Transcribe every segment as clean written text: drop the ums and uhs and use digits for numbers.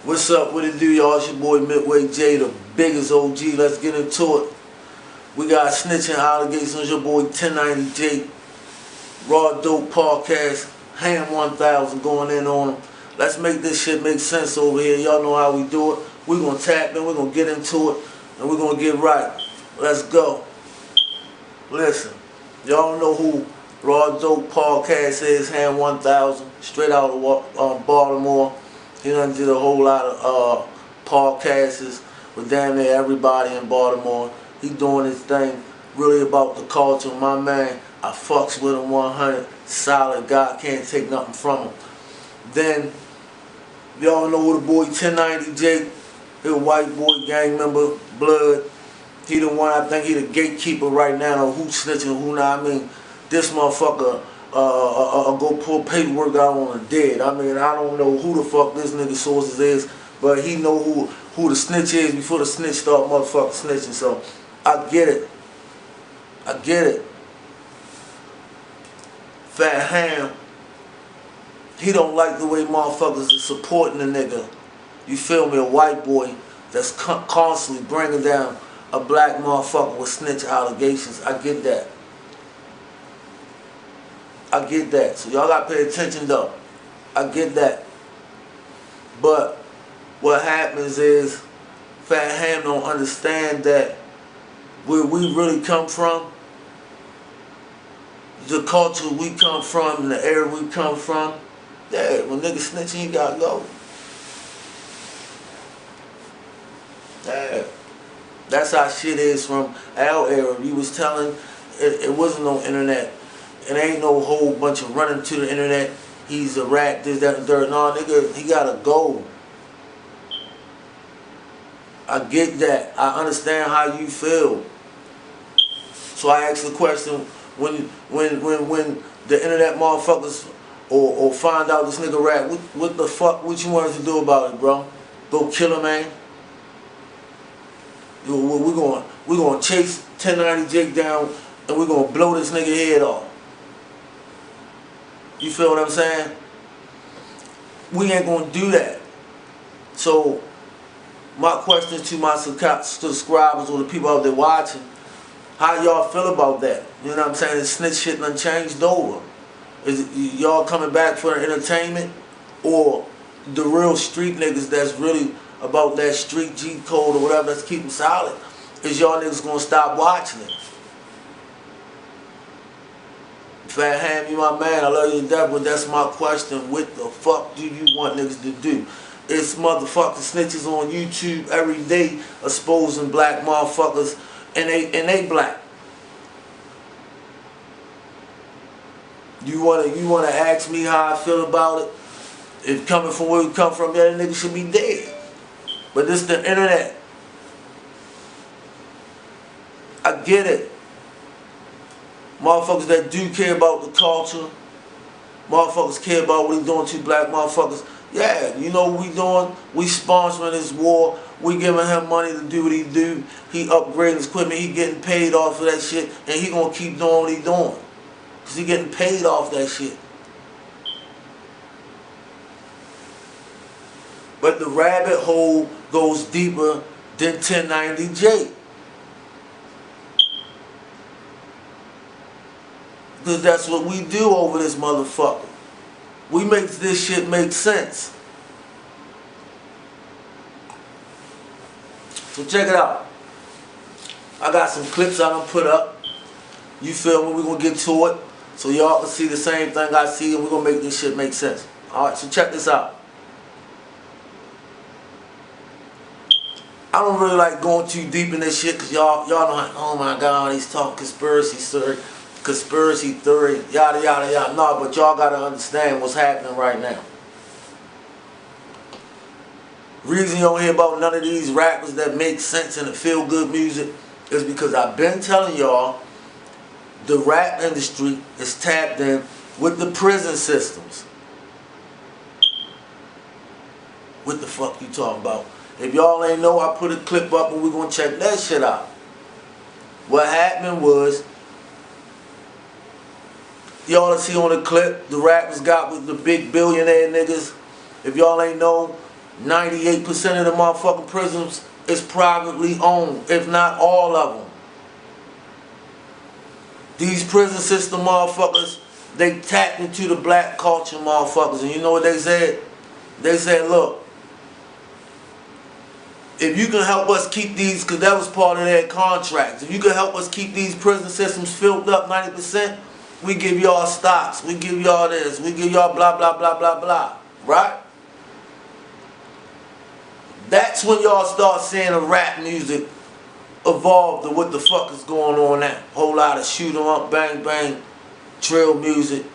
What's up? What it do, y'all? It's your boy Midway J, the biggest OG. Let's get into it. We got snitching allegations. Your boy 1090J, Rawdop Podcast, Hamm 1000 going in on them. Let's make this shit make sense over here. Y'all know how we do it. We're gonna tap in. We're gonna get into it, and we're gonna get right. Let's go. Listen, y'all know who Rawdop Podcast is. Hamm 1000, straight out of Baltimore. He done did a whole lot of podcasts with damn near everybody in Baltimore. He doing his thing, really about the culture. My man, I fucks with him 100. Solid guy, can't take nothing from him. Then, y'all know who the boy 1090J, he a white boy gang member, blood. He the one, I think he the gatekeeper right now of who snitching, who not. I mean, this motherfucker go pull paperwork out on the dead. I mean, I don't know who the fuck this nigga sources is, but he know who the snitch is before the snitch start motherfucking snitching. So I get it. I get it. Fat Hamm, he don't like the way motherfuckers is supporting the nigga. You feel me? A white boy that's constantly bringing down a black motherfucker with snitch allegations. I get that. I get that. So y'all gotta pay attention though. I get that. But what happens is Fat Hamm don't understand that where we really come from, the culture we come from, and the area we come from, yeah, when niggas snitching, you gotta go. Yeah. That's how shit is from our era. You was telling, it wasn't no internet. It ain't no whole bunch of running to the internet. He's a rat, this, that, and third. No, nigga, he gotta go. I get that. I understand how you feel. So I ask the question, when the internet motherfuckers or find out this nigga rat, what the fuck, what you want us to do about it, bro? Go kill him, man? We're gonna chase 1090J down and we're gonna blow this nigga head off. You feel what I'm saying? We ain't gonna do that. So my question to my subscribers or the people out there watching, how y'all feel about that? You know what I'm saying? The snitch shit done changed over. Is it y'all coming back for the entertainment, or the real street niggas that's really about that street G code or whatever that's keeping solid? Is y'all niggas gonna stop watching it? Fat Hamm, you my man, I love you to death, but that's my question. What the fuck do you want niggas to do? It's motherfucking snitches on YouTube every day exposing black motherfuckers, and they black. You wanna ask me how I feel about it? If coming from where we come from, yeah, that nigga should be dead. But this the internet. I get it. Motherfuckers that do care about the culture, motherfuckers care about what he doing to black motherfuckers. Yeah, you know what we doing? We sponsoring this war. We giving him money to do what he do. He upgrading his equipment. He getting paid off of that shit, and he gonna keep doing what he doing, cause he getting paid off that shit. But the rabbit hole goes deeper than 1090J. Because that's what we do over this motherfucker. We make this shit make sense. So check it out. I got some clips I done put up. You feel me? We're going to get to it so y'all can see the same thing I see, and we're going to make this shit make sense. Alright, so check this out. I don't really like going too deep in this shit because y'all know like, oh my God, he's talking conspiracy theory, yada yada yada. No, but y'all gotta understand what's happening right now. Reason you don't hear about none of these rappers that make sense in the feel good music is because I've been telling y'all the rap industry is tapped in with the prison systems. What the fuck you talking about? If y'all ain't know, I put a clip up and we're gonna check that shit out. What happened was, y'all see on the clip, the rappers got with the big billionaire niggas. If y'all ain't know, 98% of the motherfucking prisons is privately owned, if not all of them. These prison system motherfuckers, they tapped into the black culture motherfuckers. And you know what they said? They said, look, if you can help us keep these, because that was part of their contracts, if you can help us keep these prison systems filled up 90%, we give y'all stocks, we give y'all this, we give y'all blah, blah, blah, blah, blah. Right? That's when y'all start seeing the rap music evolve to what the fuck is going on now. Whole lot of shoot 'em up, bang, bang, drill music,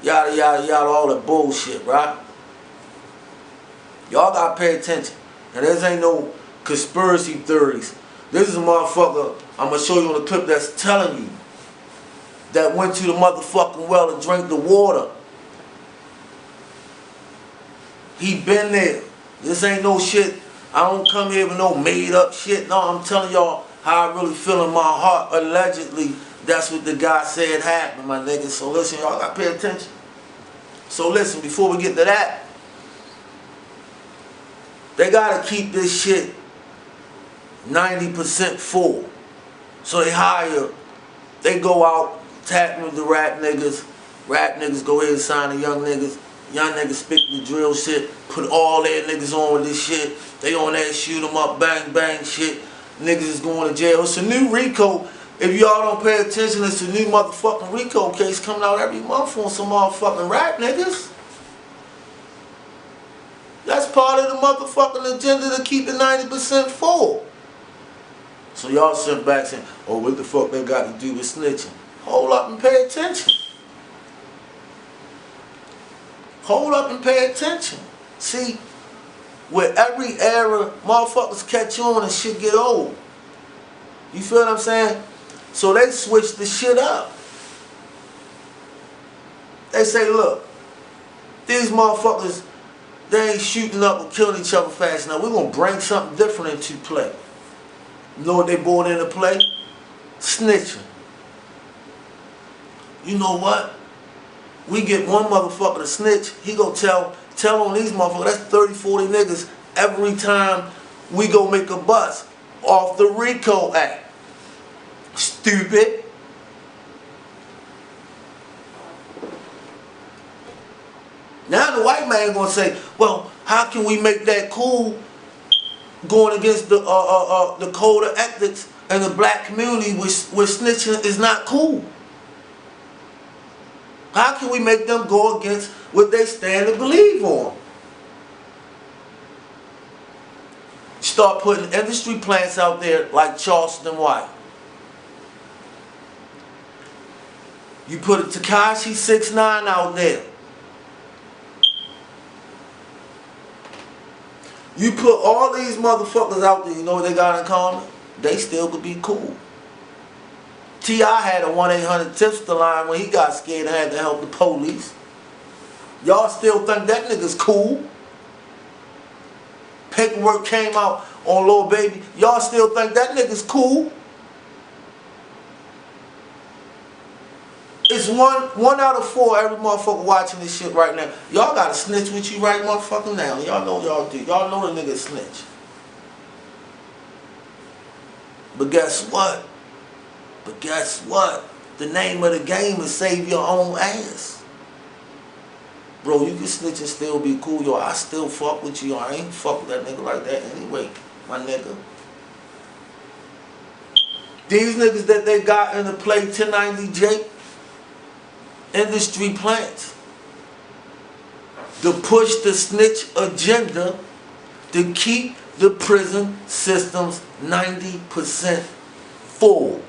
yada, yada, yada, all that bullshit, right? Y'all gotta pay attention. And this ain't no conspiracy theories. This is a motherfucker I'm gonna show you on the clip that's telling you that went to the motherfucking well and drank the water. He been there. This ain't no shit. I don't come here with no made up shit. No, I'm telling y'all how I really feel in my heart. Allegedly, that's what the guy said happened, my niggas. So listen, y'all gotta pay attention. So listen, before we get to that, they gotta keep this shit 90% full. So they go out, tapping with the rap niggas go ahead and sign the young niggas spit the drill shit, put all their niggas on with this shit. They on that shoot 'em up, bang, bang shit. Niggas is going to jail. It's a new RICO. If y'all don't pay attention, it's a new motherfucking RICO case coming out every month on some motherfucking rap niggas. That's part of the motherfucking agenda to keep it 90% full. So y'all sit back saying, oh, what the fuck they got to do with snitching? Hold up and pay attention. Hold up and pay attention. See, with every era, motherfuckers catch on and shit get old. You feel what I'm saying? So they switch the shit up. They say, look, these motherfuckers, they ain't shooting up and killing each other fast enough. We're going to bring something different into play. You know what they brought into play? Snitching. You know what? We get one motherfucker to snitch, he go tell on these motherfuckers, that's 30, 40 niggas every time we go make a bust off the RICO Act. Stupid. Now the white man gonna say, well, how can we make that cool going against the code of ethics and the black community where snitching is not cool? How can we make them go against what they stand and believe on? Start putting industry plants out there like Charleston White. You put a Tekashi 6ix9ine out there. You put all these motherfuckers out there, you know what they got in common? They still could be cool. T.I. had a 1-800-tipster line when he got scared and had to help the police. Y'all still think that nigga's cool? Paperwork came out on Lil Baby. Y'all still think that nigga's cool? It's one out of 4 every motherfucker watching this shit right now. Y'all gotta snitch with you right motherfucking now. Y'all know y'all do. Y'all know the nigga snitch. But guess what? The name of the game is save your own ass. Bro, you can snitch and still be cool. Yo, I still fuck with you. I ain't fuck with that nigga like that anyway, my nigga. These niggas that they got in the play 1090J, industry plants, to push the snitch agenda to keep the prison systems 90% full.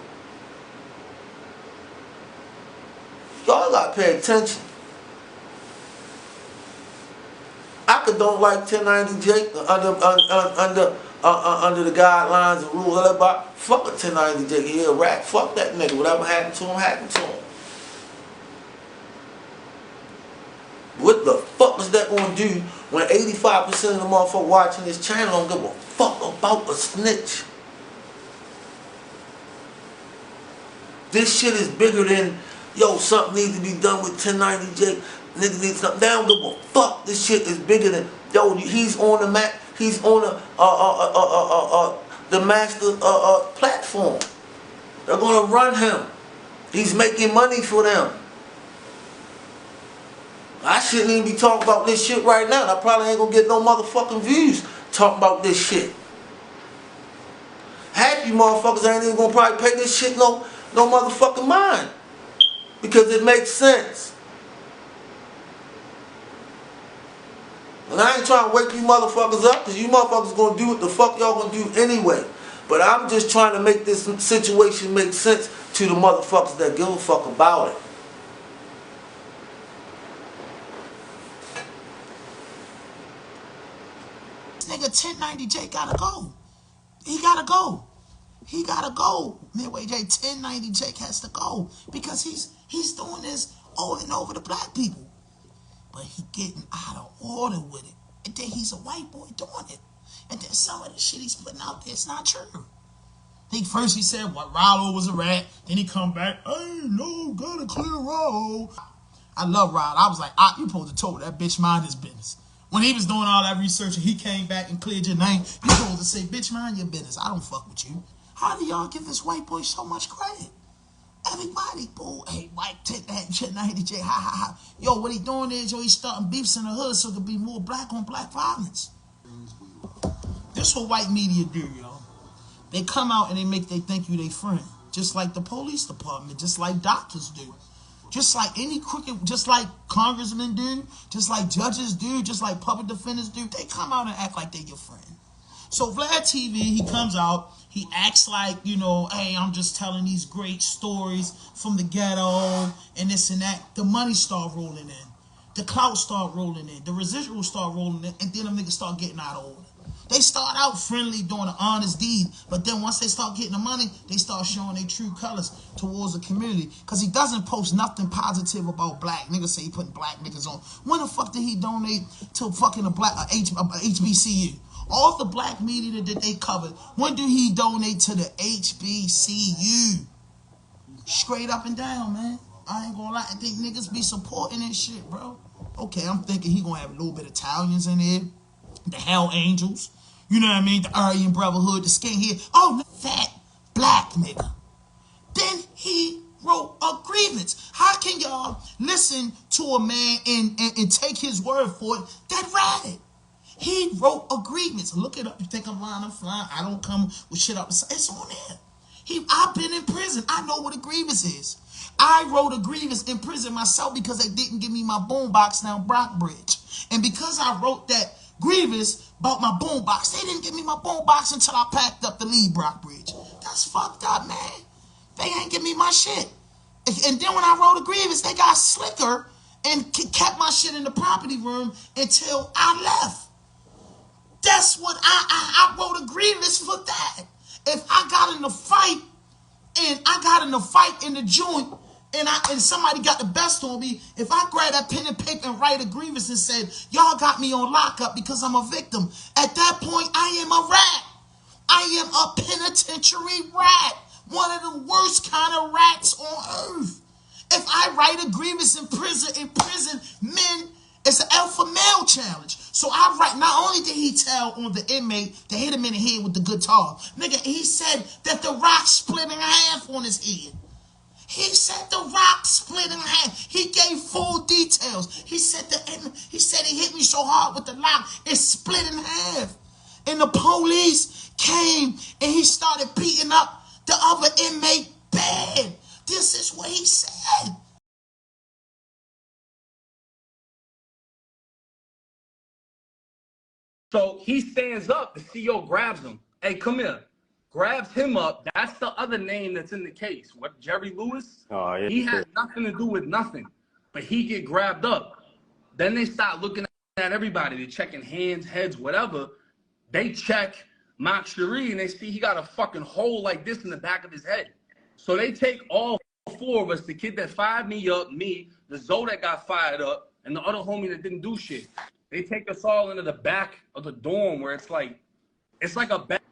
Y'all gotta pay attention. I could don't like 1090J under the guidelines and rules. About fuck a 1090J. He a rat. Fuck that nigga. Whatever happened to him, happened to him. What the fuck is that gonna do when 85% of the motherfuckers watching this channel don't give a fuck about a snitch? This shit is bigger than, yo, something needs to be done with 1090J. Niggas need something. They don't give a fuck. This shit is bigger than, yo, he's on the map. He's on the master platform. They're gonna run him. He's making money for them. I shouldn't even be talking about this shit right now. I probably ain't gonna get no motherfucking views talking about this shit. Half you motherfuckers ain't even gonna probably pay this shit no motherfucking mind. Because it makes sense. And I ain't trying to wake you motherfuckers up, because you motherfuckers gonna do what the fuck y'all gonna do anyway. But I'm just trying to make this situation make sense to the motherfuckers that give a fuck about it. Nigga 1090J gotta go. He gotta go. He gotta go. Midway J 1090J has to go. Because he's doing this over and over to black people. But he getting out of order with it. And then he's a white boy doing it. And then some of the shit he's putting out there, it's not true. First he said what Rawdop was a rat. Then he come back, hey, no, gotta clear Rawdop. I love Rawdop. I was like, you supposed to told that bitch mind his business. When he was doing all that research and he came back and cleared your name, you supposed to say, bitch, mind your business. I don't fuck with you. How do y'all give this white boy so much credit? Everybody, boo, hey, white, take that shit, 90J, ha, ha, ha. Yo, what he doing is, he's starting beefs in the hood so there could be more black on black violence. This what white media do, yo. They come out and they think you they friend. Just like the police department, just like doctors do. Just like any crooked, just like congressmen do, just like judges do, just like public defenders do. They come out and act like they your friend. So Vlad TV, he comes out, he acts like, you know, hey, I'm just telling these great stories from the ghetto and this and that. The money start rolling in. The clout start rolling in. The residuals start rolling in. And then them niggas start getting out of order. They start out friendly doing an honest deed, but then once they start getting the money, they start showing their true colors towards the community. Because he doesn't post nothing positive about black. Niggas say he putting black niggas on. When the fuck did he donate to fucking a black HBCU? All the black media that they covered, when do he donate to the HBCU? Straight up and down, man. I ain't gonna lie. I think niggas be supporting this shit, bro. Okay, I'm thinking he gonna have a little bit of Italians in there. The Hell Angels. You know what I mean? The Aryan Brotherhood, the skinhead. Oh, fat black nigga. Then he wrote a grievance. How can y'all listen to a man and take his word for it that ratted? He wrote a grievance. Look it up. You think I'm lying? I'm flying. I don't come with shit up. It's on there. I've been in prison. I know what a grievance is. I wrote a grievance in prison myself because they didn't give me my boombox down Brockbridge. And because I wrote that grievance about my boombox, they didn't give me my boombox until I packed up to leave Brockbridge. That's fucked up, man. They ain't give me my shit. And then when I wrote a grievance, they got slicker and kept my shit in the property room until I left. That's what I wrote a grievance for that. If I got in a fight in the joint and somebody got the best on me, if I grab that pen and paper and write a grievance and said, y'all got me on lockup because I'm a victim, at that point I am a rat. I am a penitentiary rat. One of the worst kind of rats on earth. If I write a grievance in prison, men, it's an alpha male challenge. So I write, not only did he tell on the inmate to hit him in the head with the guitar, nigga, he said that the rock split in half on his head. He said the rock split in half. He gave full details. He said he hit me so hard with the rock, it split in half. And the police came and he started beating up the other inmate bad. This is what he said. So he stands up, the CEO grabs him. Hey, come here. Grabs him up. That's the other name that's in the case. What, Jerry Lewis? Oh, yeah. He had nothing to do with nothing. But he get grabbed up. Then they start looking at everybody. They're checking hands, heads, whatever. They check Mark Cherie and they see he got a fucking hole like this in the back of his head. So they take all four of us, the kid that fired me up, me, the Zoe that got fired up, and the other homie that didn't do shit. They take us all into the back of the dorm where it's like a back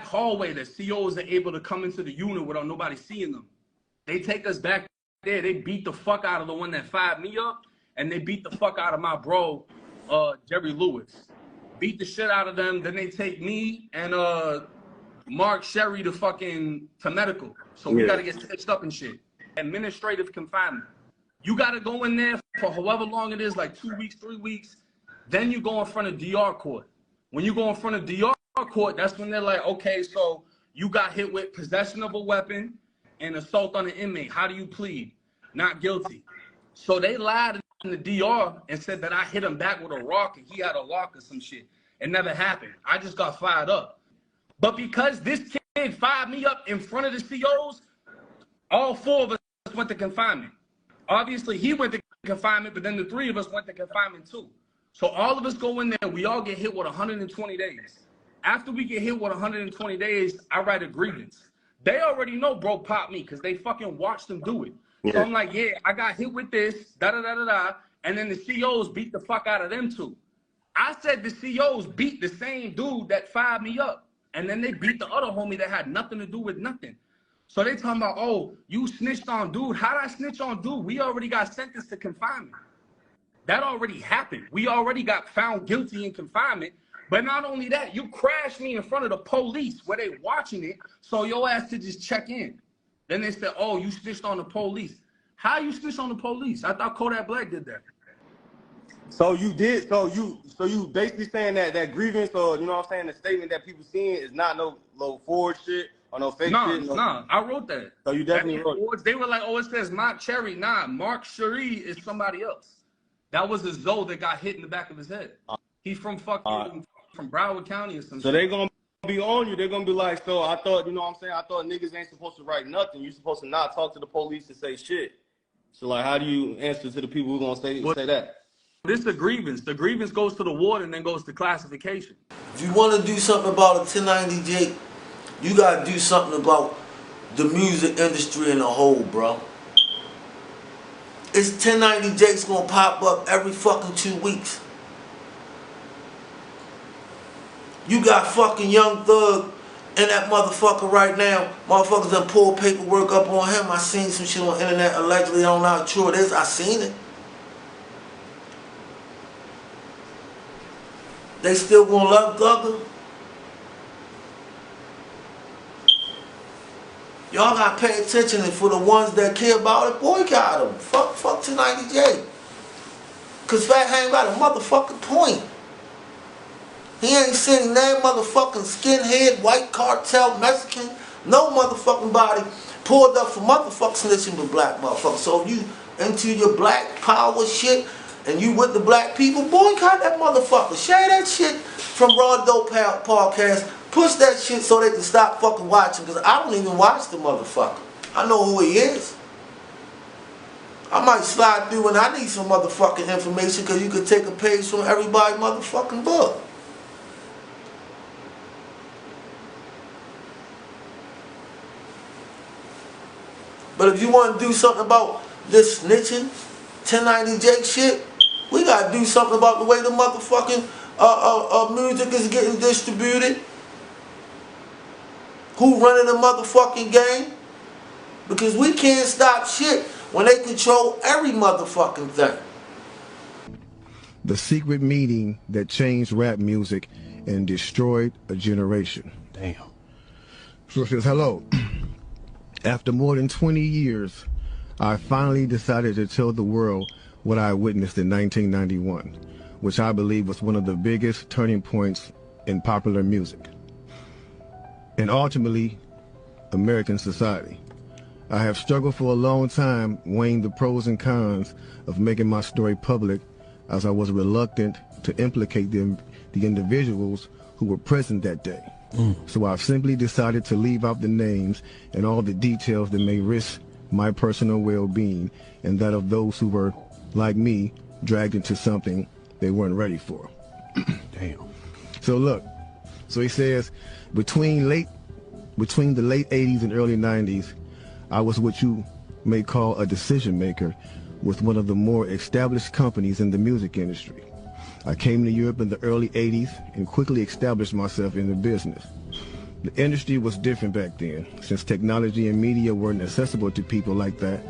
hallway that COs are able to come into the unit without nobody seeing them. They take us back there. They beat the fuck out of the one that fired me up, and they beat the fuck out of my bro, Jerry Lewis. beat the shit out of them. Then they take me and Mark Sherry to medical. So we got to get stitched up and shit. Administrative confinement. You got to go in there for however long it is, like 2 weeks, 3 weeks. Then you go in front of DR court. When you go in front of DR court, that's when they're like, okay, so you got hit with possession of a weapon and assault on an inmate. How do you plead? Not guilty. So they lied in the DR and said that I hit him back with a rock and he had a lock or some shit. It never happened. I just got fired up. But because this kid fired me up in front of the COs, all 4 of us went to confinement. Obviously, he went to confinement, but then the 3 of us went to confinement too. So all of us go in there, we all get hit with 120 days. After we get hit with 120 days, I write a grievance. They already know bro popped me because they fucking watched them do it. Yeah. So I'm like, yeah, I got hit with this, da-da-da-da-da, and then the COs beat the fuck out of them too. I said the COs beat the same dude that fired me up, and then they beat the other homie that had nothing to do with nothing. So they talking about, oh, you snitched on dude. How'd I snitch on dude? We already got sentenced to confinement. That already happened. We already got found guilty in confinement. But not only that, you crashed me in front of the police where they watching it, so your ass could just check in. Then they said, oh, you snitched on the police. How you snitched on the police? I thought Kodak Black did that. So you did, so you basically saying that grievance, or you know what I'm saying, the statement that people seeing is not no forward shit or no fake shit? No, I wrote that. So you definitely wrote it. They were like, oh, it says Mark Cherry. Nah, Mark Sherry is somebody else. That was a Zoe that got hit in the back of his head. He's from from Broward County or something. So they gonna be on you. They're gonna be like, so I thought, you know what I'm saying, I thought niggas ain't supposed to write nothing. You're supposed to not talk to the police and say shit. So like, how do you answer to the people who gonna say that? This is a grievance. The grievance goes to the warden, then goes to classification. If you want to do something about a 1090 Jake, you got to do something about the music industry in a whole, bro. It's 1090 Jake's going to pop up every fucking 2 weeks. You got fucking Young Thug and that motherfucker right now. Motherfuckers done pulled paperwork up on him. I seen some shit on the internet allegedly. I don't know how true it is. I seen it. They still gonna love Thugger? Y'all gotta pay attention, and for the ones that care about it, boycott them. Fuck 1090J. Cause Fat ain't got a motherfucking point. He ain't seen that motherfucking skinhead, white cartel, Mexican, no motherfucking body pulled up for motherfucking snitching with black motherfuckers. So if you into your black power shit, and you with the black people, boycott that motherfucker. Share that shit from Rawdop Podcast. Push that shit so they can stop fucking watching. Because I don't even watch the motherfucker. I know who he is. I might slide through when I need some motherfucking information, because you could take a page from everybody's motherfucking book. But if you want to do something about this snitching, 1090 Jake shit, we gotta do something about the way the motherfucking music is getting distributed. Who running the motherfucking game? Because we can't stop shit when they control every motherfucking thing. The secret meeting that changed rap music and destroyed a generation. Damn. So it says, hello. After more than 20 years, I finally decided to tell the world what I witnessed in 1991, which I believe was one of the biggest turning points in popular music, and ultimately American society. I have struggled for a long time weighing the pros and cons of making my story public, as I was reluctant to implicate the individuals who were present that day. So I've simply decided to leave out the names and all the details that may risk my personal well-being and that of those who were, like me, dragged into something they weren't ready for. Damn. So look, so he says, between the late 80s and early 90s, I was what you may call a decision maker with one of the more established companies in the music industry. I came to Europe in the early 80s and quickly established myself in the business. The industry was different back then, since technology and media weren't accessible to people like that,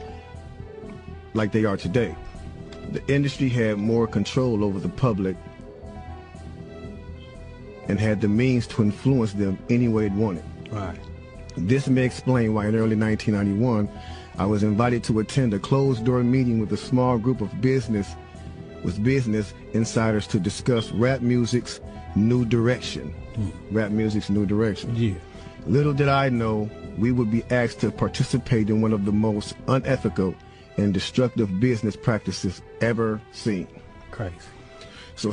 like they are today. The industry had more control over the public and had the means to influence them any way it wanted. Right. This may explain why in early 1991, I was invited to attend a closed-door meeting with a small group of business insiders to discuss rap music's new direction. Rap music's new direction. Yeah. Little did I know we would be asked to participate in one of the most unethical and destructive business practices ever seen. Crazy. So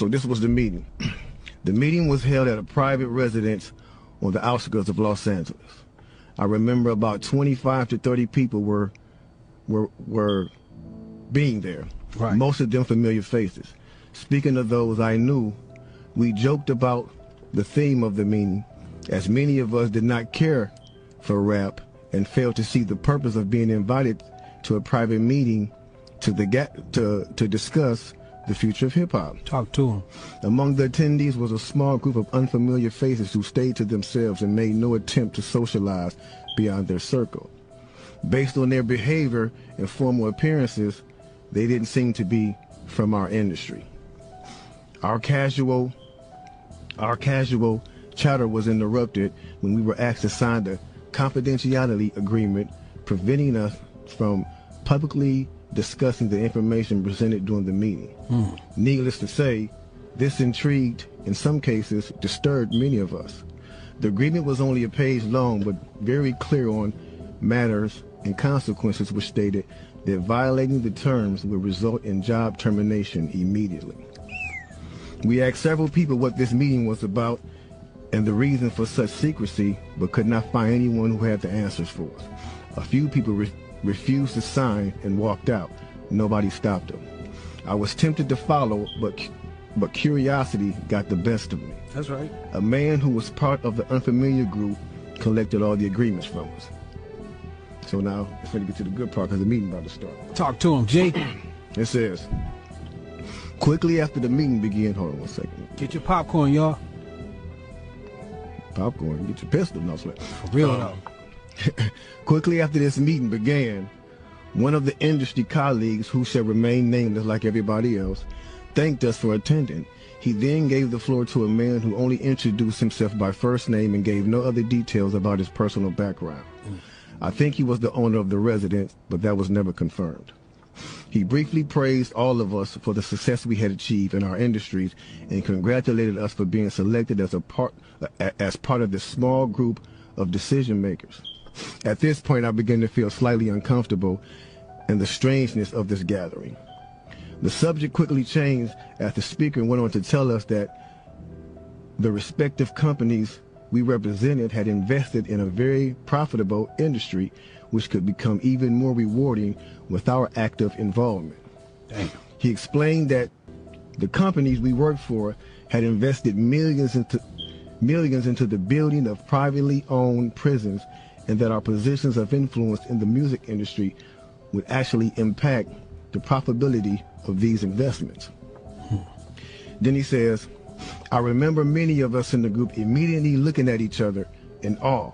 this was the meeting. The meeting was held at a private residence on the outskirts of Los Angeles. I remember about 25 to 30 people were being there. Right. Most of them familiar faces. Speaking of those I knew, we joked about the theme of the meeting, as many of us did not care for rap and failed to see the purpose of being invited to a private meeting to discuss the future of hip-hop. Talk to him. Among the attendees was a small group of unfamiliar faces who stayed to themselves and made no attempt to socialize beyond their circle. Based on their behavior and formal appearances, they didn't seem to be from our industry. Our casual chatter was interrupted when we were asked to sign the confidentiality agreement, preventing us from publicly discussing the information presented during the meeting. Needless to say, this intrigued, in some cases, disturbed many of us. The agreement was only a page long, but very clear on matters and consequences, which stated that violating the terms would result in job termination immediately. We asked several people what this meeting was about and the reason for such secrecy, but could not find anyone who had the answers for us. A few people refused to sign and walked out. Nobody stopped them. I was tempted to follow, but curiosity got the best of me. That's right. A man who was part of the unfamiliar group collected all the agreements from us. So now it's going to get to the good part because the meeting about to start. Talk to him, G. It says, quickly after the meeting began, hold on one second. Get your popcorn, y'all. Popcorn, get your pistol, no sweat. For real though. Quickly after this meeting began, one of the industry colleagues, who shall remain nameless like everybody else, thanked us for attending. He then gave the floor to a man who only introduced himself by first name and gave no other details about his personal background. I think he was the owner of the residence, but that was never confirmed. He briefly praised all of us for the success we had achieved in our industries and congratulated us for being selected as part of this small group of decision makers. At this point, I began to feel slightly uncomfortable in the strangeness of this gathering. The subject quickly changed as the speaker went on to tell us that the respective companies we represented had invested in a very profitable industry, which could become even more rewarding with our active involvement. Damn. He explained that the companies we worked for had invested millions into the building of privately owned prisons, and that our positions of influence in the music industry would actually impact the profitability of these investments. Then he says, I remember many of us in the group immediately looking at each other in awe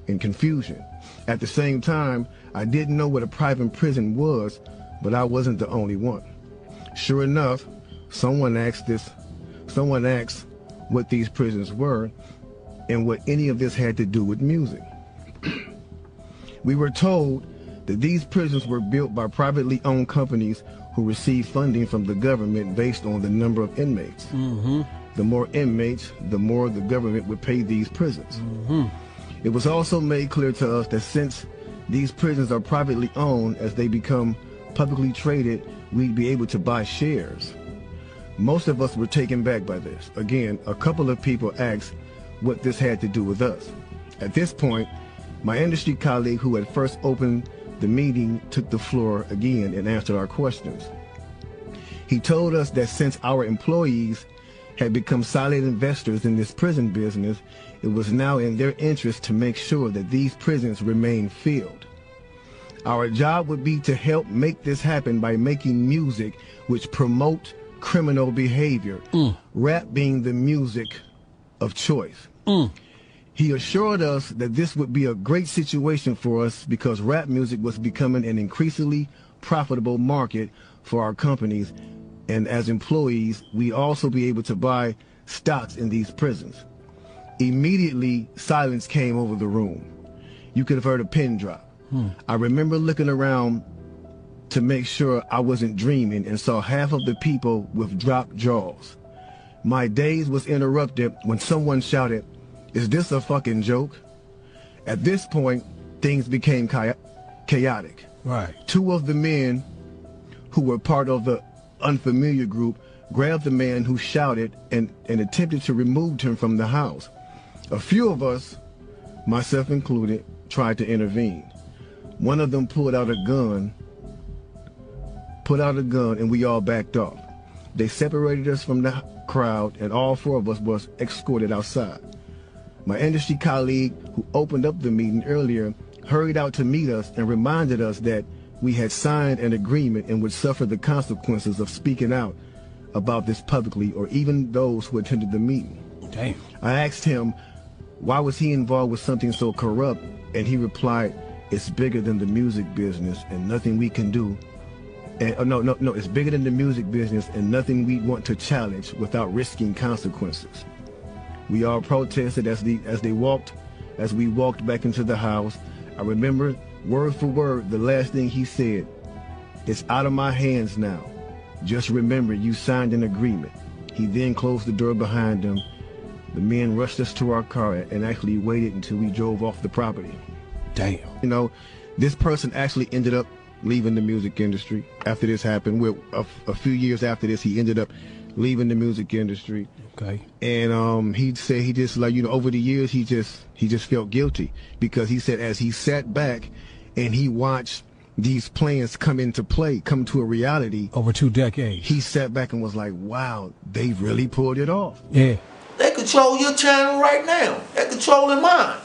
and confusion. At the same time, I didn't know what a private prison was, but I wasn't the only one. Sure enough, someone asked what these prisons were and what any of this had to do with music. We were told that these prisons were built by privately owned companies who received funding from the government based on the number of inmates. The more inmates, the more the government would pay these prisons. It was also made clear to us that since these prisons are privately owned, as they become publicly traded, we'd be able to buy shares. Most of us were taken back by this. Again, a couple of people asked what this had to do with us. At this point, my industry colleague who had first opened the meeting took the floor again and answered our questions. He told us that since our employees had become silent investors in this prison business, it was now in their interest to make sure that these prisons remain filled. Our job would be to help make this happen by making music which promote criminal behavior, rap being the music of choice. He assured us that this would be a great situation for us because rap music was becoming an increasingly profitable market for our companies, and as employees, we also be able to buy stocks in these prisons. Immediately, silence came over the room. You could have heard a pin drop. I remember looking around to make sure I wasn't dreaming and saw half of the people with dropped jaws. My daze was interrupted when someone shouted, "Is this a fucking joke?" At this point, things became chaotic. Right. Two of the men who were part of the unfamiliar group grabbed the man who shouted and attempted to remove him from the house. A few of us, myself included, tried to intervene. One of them pulled out a gun, and we all backed off. They separated us from the crowd, and all four of us was escorted outside. My industry colleague, who opened up the meeting earlier, hurried out to meet us and reminded us that we had signed an agreement and would suffer the consequences of speaking out about this publicly, or even those who attended the meeting. Damn. I asked him, why was he involved with something so corrupt? And he replied, "It's bigger than the music business and nothing we can do. No, it's bigger than the music business and nothing we want to challenge without risking consequences." We all protested as we walked back into the house. I remember word for word the last thing he said. "It's out of my hands now. Just remember you signed an agreement." He then closed the door behind him. The men rushed us to our car and actually waited until we drove off the property. Damn. You know, this person actually ended up leaving the music industry after this happened. A few years after this, he ended up leaving the music industry. Okay. And he said he just, like, you know, over the years he just felt guilty, because he said as he sat back and he watched these plans come to a reality Over 2 decades. he sat back and was like, wow, they really pulled it off. Yeah. They control your channel right now. They're controlling mine.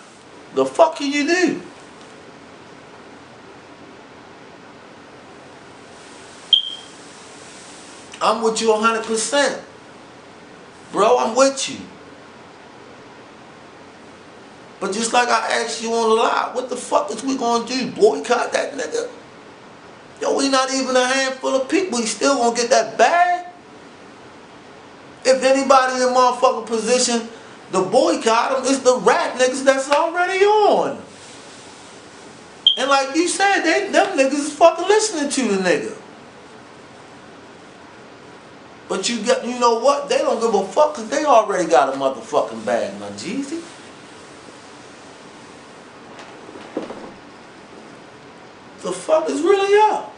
The fuck can you do? I'm with you 100%. Bro, I'm with you. But just like I asked you on the live, what the fuck is we gonna do? Boycott that nigga? Yo, we not even a handful of people. We still gonna get that bag? If anybody in a motherfucking position to boycott them, it's the rat niggas that's already on. And like you said, them niggas is fucking listening to the nigga. But you know what? They don't give a fuck because they already got a motherfucking bag, my Jeezy. The fuck is really up?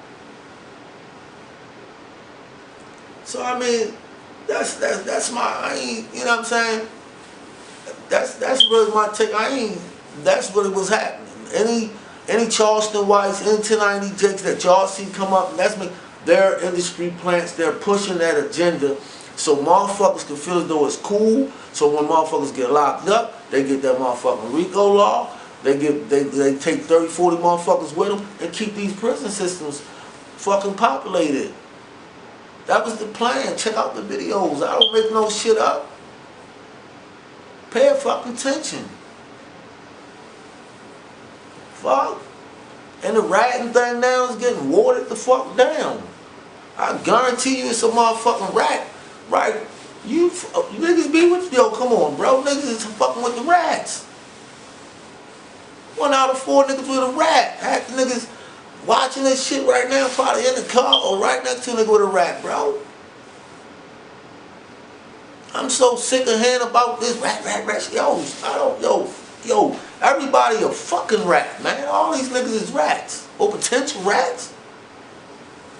So I mean, that's my, I ain't, you know what I'm saying? That's really my take. That's what it was happening. Any Charleston Whites, any 1090 Jakes that y'all see come up, and that's me. Their industry plants, they're pushing that agenda so motherfuckers can feel as though it's cool. So when motherfuckers get locked up, they get that motherfucking RICO law. They take 30, 40 motherfuckers with them and keep these prison systems fucking populated. That was the plan. Check out the videos. I don't make no shit up. Pay fucking attention. Fuck. And the ratting thing now is getting watered the fuck down. I guarantee you it's a motherfucking rat. Right? You niggas be with, yo, come on, bro. Niggas is fucking with the rats. 1 out of 4 niggas with a rat. Half the niggas watching this shit right now, probably in the car or right next to a nigga with a rat, bro. I'm so sick of hearing about this rat. Yo, everybody a fucking rat, man. All these niggas is rats. Or potential rats.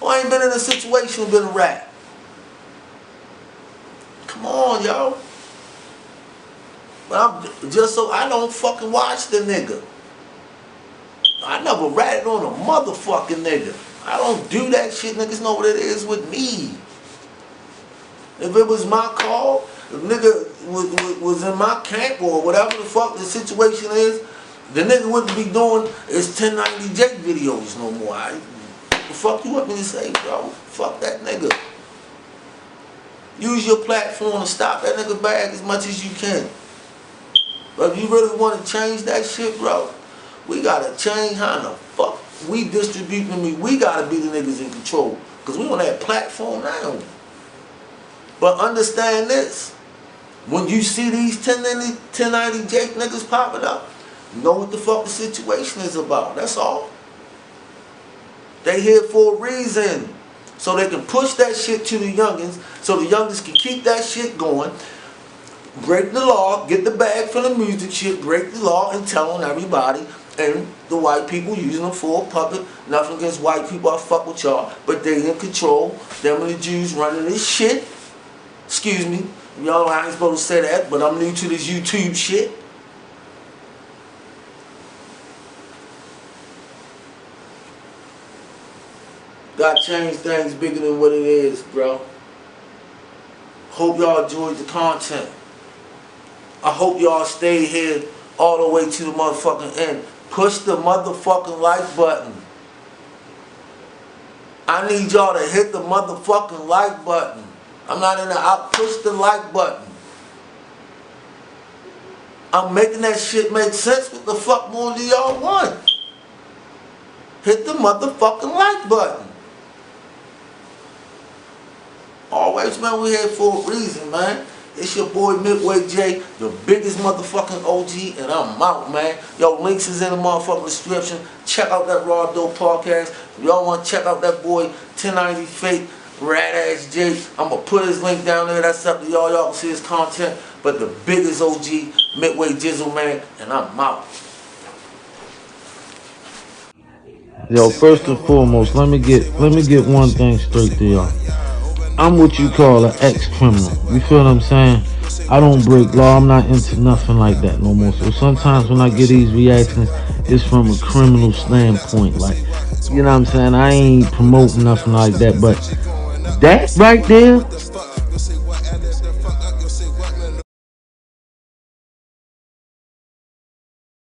Or I ain't been in a situation and been a rat. Come on, yo. But I'm just so I don't fucking watch the nigga. I never ratted on a motherfucking nigga. I don't do that shit. Niggas know what it is with me. If it was my call, if nigga was in my camp or whatever the fuck the situation is, the nigga wouldn't be doing his 1090 J videos no more. The fuck you want me to say, bro? Fuck that nigga. Use your platform to stop that nigga bag as much as you can. But if you really want to change that shit, bro, we gotta change how the fuck we distribute them. We gotta be the niggas in control. Because we on that platform now. But understand this. When you see these 1090 Jake niggas popping up, you know what the fuck the situation is about. That's all. They here for a reason. So they can push that shit to the youngins, so the youngins can keep that shit going, break the law, get the bag for the music shit, break the law and telling everybody, and the white people using them for a puppet. Nothing against white people, I fuck with y'all, but they in control. Them and the Jews running this shit. Excuse me, y'all, I ain't supposed to say that, but I'm new to this YouTube shit. Gotta change things bigger than what it is, bro. Hope y'all enjoyed the content. I hope y'all stay here all the way to the motherfucking end. Push the motherfucking like button. I need y'all to hit the motherfucking like button. I'm not in there. I push the like button. I'm making that shit make sense. What the fuck more do y'all want? Hit the motherfucking like button. Always, man, we here for a reason, man. It's your boy Midway J, the biggest motherfucking OG, and I'm out, man. Yo, links is in the motherfucking description. Check out that Rawdop Podcast. If y'all want to check out that boy 1090 Fake, Rad Ass J, I'm going to put his link down there. That's up to y'all. Y'all can see his content. But the biggest OG, Midway Jizzle, man, and I'm out. Yo, first and foremost, let me get one thing straight to y'all. I'm what you call an ex-criminal. You feel what I'm saying? I don't break law. I'm not into nothing like that no more. So sometimes when I get these reactions, it's from a criminal standpoint. Like, you know what I'm saying? I ain't promoting nothing like that. But that right there